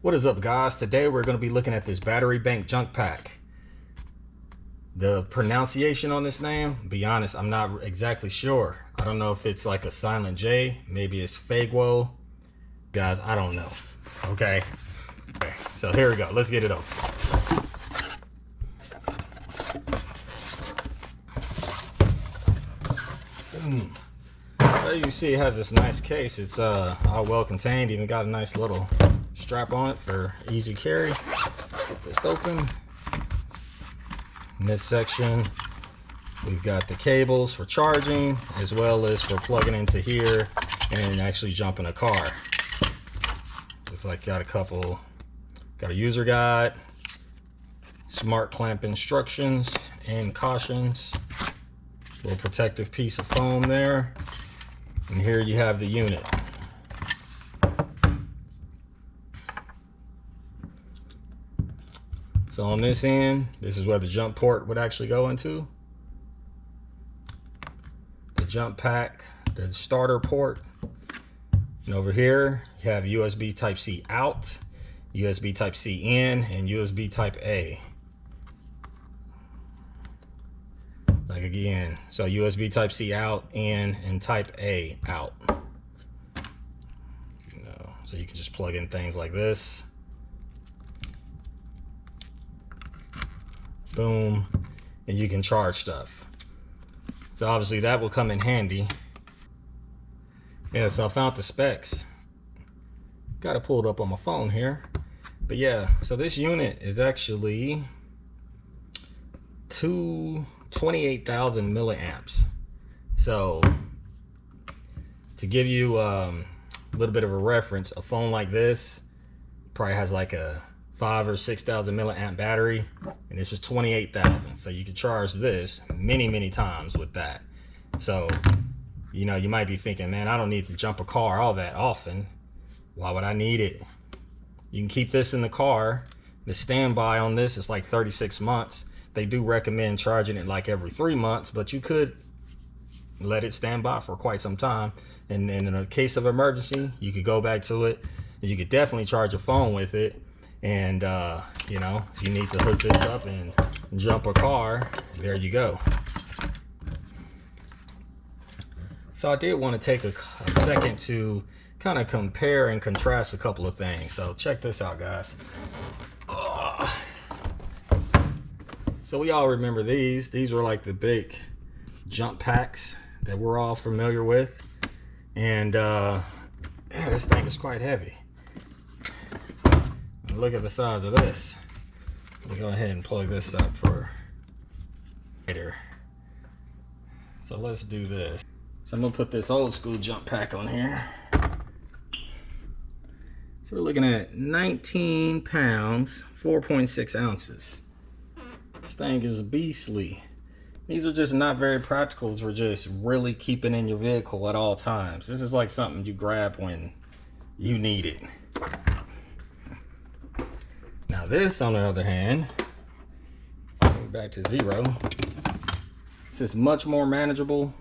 What is up, guys? Today we're going to be looking at this battery bank junk pack. The pronunciation on this name, be honest, I'm not exactly sure. I don't know if it's like a silent J, maybe it's JFEGWO. Guys, I don't know. Okay, so here we go. Let's get it open. So you see, it has this nice case. It's all well contained. Even got a nice little strap on it for easy carry. Let's get this open. In this section, we've got the cables for charging, as well as for plugging into here and actually jumping a car. It's like got a user guide, smart clamp instructions and cautions, little protective piece of foam there, and here you have the unit. So on this end, this is where the jump port would actually go into. The jump pack, the starter port. And over here, you have USB Type-C out, USB Type-C in, and USB Type-A. Like again, so USB Type-C out, in, and Type-A out. So you can just plug in things like this. Boom, and you can charge stuff. So obviously that will come in handy. Yeah, so I found the specs. Got it pulled up on my phone here. But yeah, so this unit is actually 28,000 milliamps. So to give you a little bit of a reference, a phone like this probably has like a 5,000 or 6,000 milliamp battery, and this is 28,000. So you can charge this many times with that. So you know, you might be thinking, man, I don't need to jump a car all that often. Why would I need it? You can keep this in the car. The standby on this is like 36 months. They do recommend charging it like every 3 months, but you could let it stand by for quite some time. And in a case of emergency, you could go back to it. You could definitely charge a phone with it. And you know, if you need to hook this up and jump a car, there you go. So I did want to take a second to kind of compare and contrast a couple of things. So check this out, guys. So we all remember these. These were like the big jump packs that we're all familiar with. And yeah, this thing is quite heavy. Look at the size of this. Let me go ahead and plug this up for later. So let's do this. So I'm gonna put this old school jump pack on here. So we're looking at 19 pounds, 4.6 ounces. This thing is beastly. These are just not very practical for just really keeping in your vehicle at all times. This is like something you grab when you need it. Now this, on the other hand, back to zero. This is much more manageable.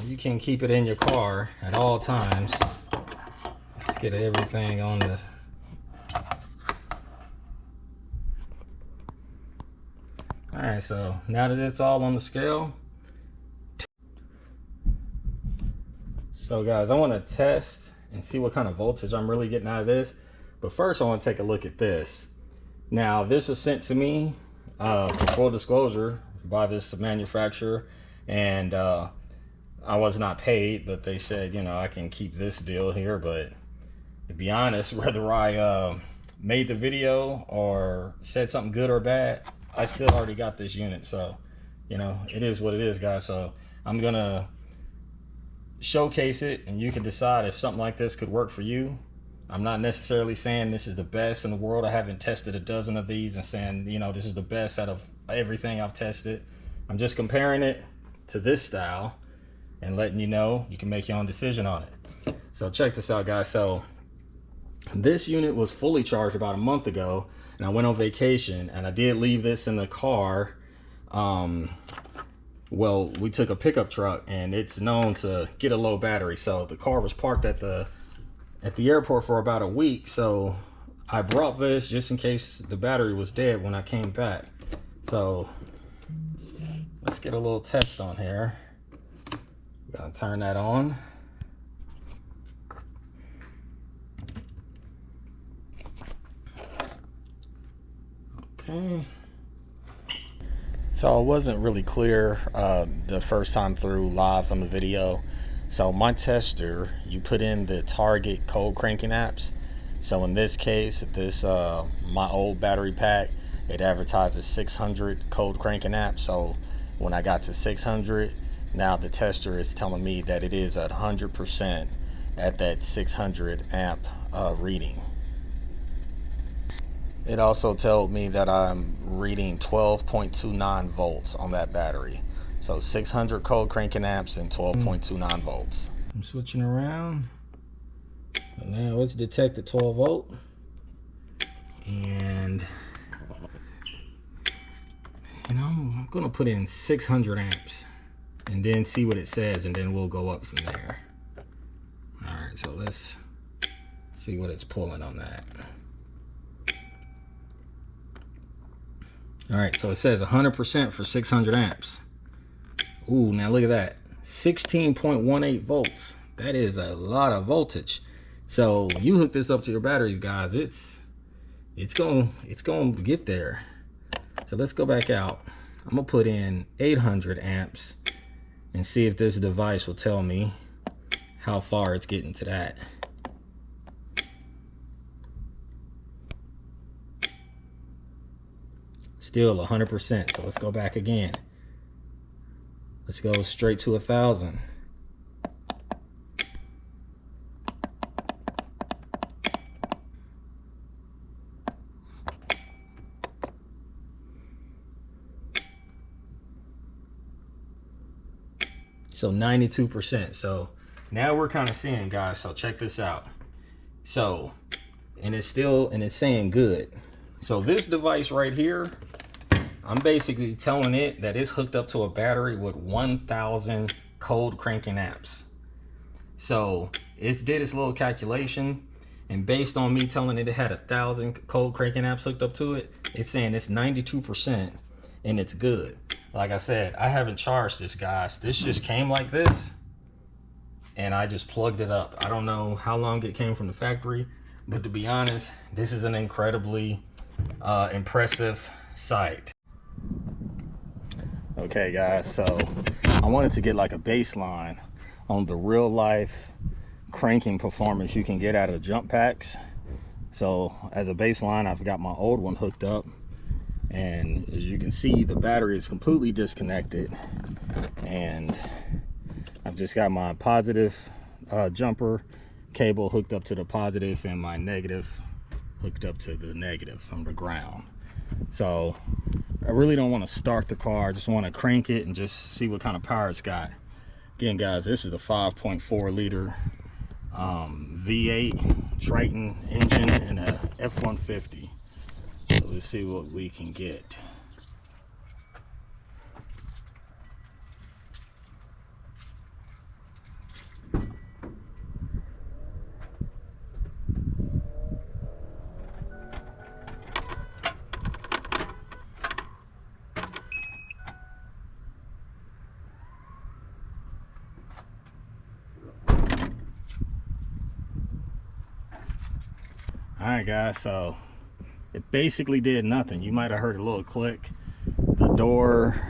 You can keep it in your car at all times. Let's get everything on the... Alright, so now that it's all on the scale. So guys, I want to test and see what kind of voltage I'm really getting out of this. But first I want to take a look at this. Now this was sent to me for full disclosure by this manufacturer, and I was not paid, but they said, you know, I can keep this deal here. But to be honest, whether I made the video or said something good or bad, I still already got this unit. So, you know, it is what it is, guys. So I'm gonna showcase it, and you can decide if something like this could work for you. I'm not necessarily saying this is the best in the world. I haven't tested a dozen of these and saying, you know, this is the best out of everything I've tested. I'm just comparing it to this style and letting you know you can make your own decision on it. So check this out, guys. So this unit was fully charged about a month ago, and I went on vacation, and I did leave this in the car. Well, we took a pickup truck, and it's known to get a low battery. So the car was parked at the airport for about a week. So I brought this just in case the battery was dead when I came back. So let's get a little test on here. We're gonna turn that on. Okay. So it wasn't really clear the first time through live on the video. So my tester, you put in the target cold cranking apps. So in this case, this my old battery pack, it advertises 600 cold cranking amps. So when I got to 600, now the tester is telling me that it is at 100% at that 600 amp reading. It also told me that I'm reading 12.29 volts on that battery. So 600 cold cranking amps and 12.29 volts. I'm switching around. So now it's detected 12 volt. And I'm gonna put in 600 amps and then see what it says, and then we'll go up from there. All right, so let's see what it's pulling on that. All right, so it says 100% for 600 amps. Ooh, now look at that, 16.18 volts. That is a lot of voltage. So you hook this up to your batteries, guys, it's gonna get there. So let's go back out. I'm gonna put in 800 amps and see if this device will tell me how far it's getting to that. Still 100%. So let's go back again. Let's go straight to 1,000. So 92%. So now we're kind of seeing, guys, so check this out. So, and it's saying good. So this device right here, I'm basically telling it that it's hooked up to a battery with 1,000 cold cranking amps. So it did its little calculation, and based on me telling it had 1,000 cold cranking amps hooked up to it, it's saying it's 92% and it's good. Like I said, I haven't charged this, guys. This just came like this and I just plugged it up. I don't know how long it came from the factory, but to be honest, this is an incredibly impressive sight. Okay, guys, so I wanted to get like a baseline on the real life cranking performance you can get out of jump packs. So as a baseline, I've got my old one hooked up, and as you can see, the battery is completely disconnected, and I've just got my positive jumper cable hooked up to the positive and my negative hooked up to the negative from the ground. So I really don't want to start the car. I just want to crank it and just see what kind of power it's got. Again, guys, this is a 5.4 liter V8 Triton engine and a F-150. So let's see what we can get. All right, guys, so it basically did nothing. You might have heard a little click. The door,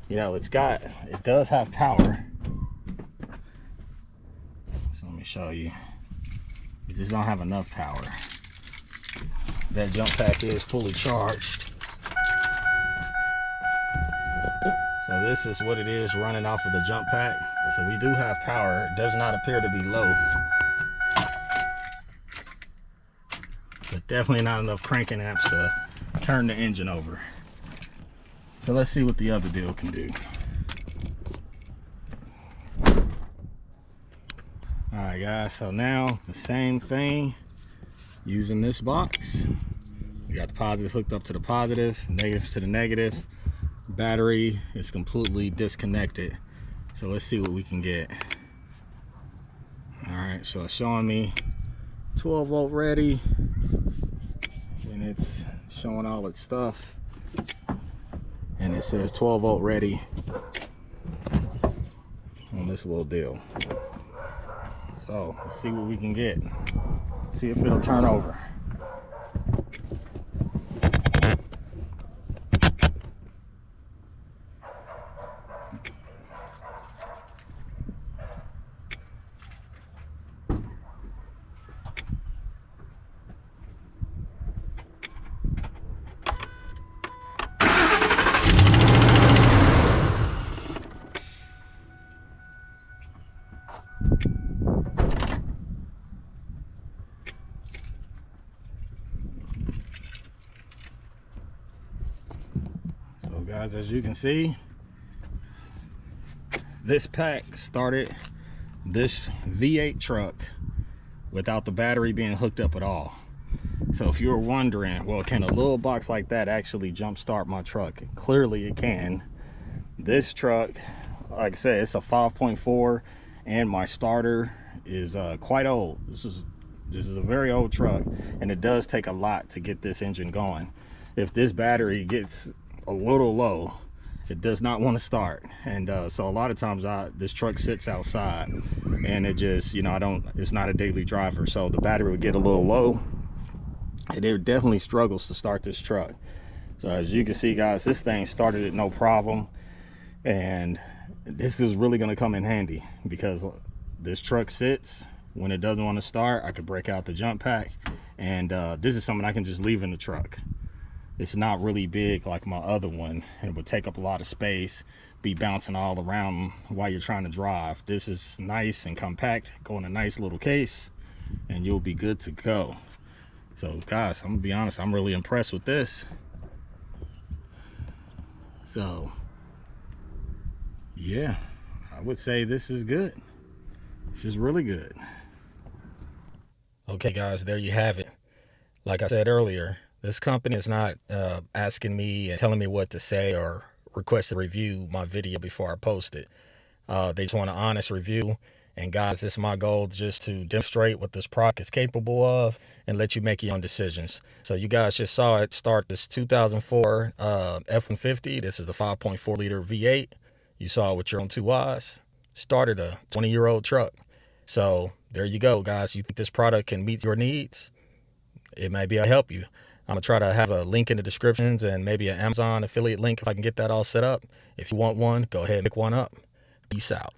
you know, it does have power. So let me show you. You just don't have enough power. That jump pack is fully charged. So this is what it is running off of the jump pack. So we do have power. It does not appear to be low. But definitely not enough cranking amps to turn the engine over. So let's see what the other deal can do. All right, guys, so now the same thing using this box. We got the positive hooked up to the positive, negative to the negative. Battery is completely disconnected. So let's see what we can get. All right, so it's showing me 12 volt ready, and it's showing all its stuff, and it says 12 volt ready on this little deal. So let's see what we can get, see if it'll turn over. So guys, as you can see, this pack started this V8 truck without the battery being hooked up at all. So if you were wondering, well, can a little box like that actually jump start my truck? Clearly it can. This truck, like I said, it's a 5.4, and my starter is quite old. This is a very old truck, and it does take a lot to get this engine going. If this battery gets a little low, it does not want to start. And so a lot of times this truck sits outside, and it just, you know, it's not a daily driver, so the battery would get a little low, and it definitely struggles to start this truck. So as you can see, guys, this thing started it no problem, and this is really going to come in handy because this truck sits when it doesn't want to start. I could break out the jump pack, and this is something I can just leave in the truck. It's not really big like my other one, and it would take up a lot of space, be bouncing all around while you're trying to drive. This is nice and compact, go in a nice little case, and you'll be good to go. So guys, I'm gonna be honest, I'm really impressed with this. So yeah, I would say this is good. This is really good. Okay guys, there you have it. Like I said earlier, this company is not asking me and telling me what to say or request to review my video before I post it. They just want an honest review. And guys, this is my goal, just to demonstrate what this product is capable of and let you make your own decisions. So you guys just saw it start this 2004 F-150. This is the 5.4 liter V8. You saw it with your own two eyes. Started a 20-year-old truck. So there you go, guys. You think this product can meet your needs? It may be able to help you. I'm gonna try to have a link in the descriptions and maybe an Amazon affiliate link if I can get that all set up. If you want one, go ahead and pick one up. Peace out.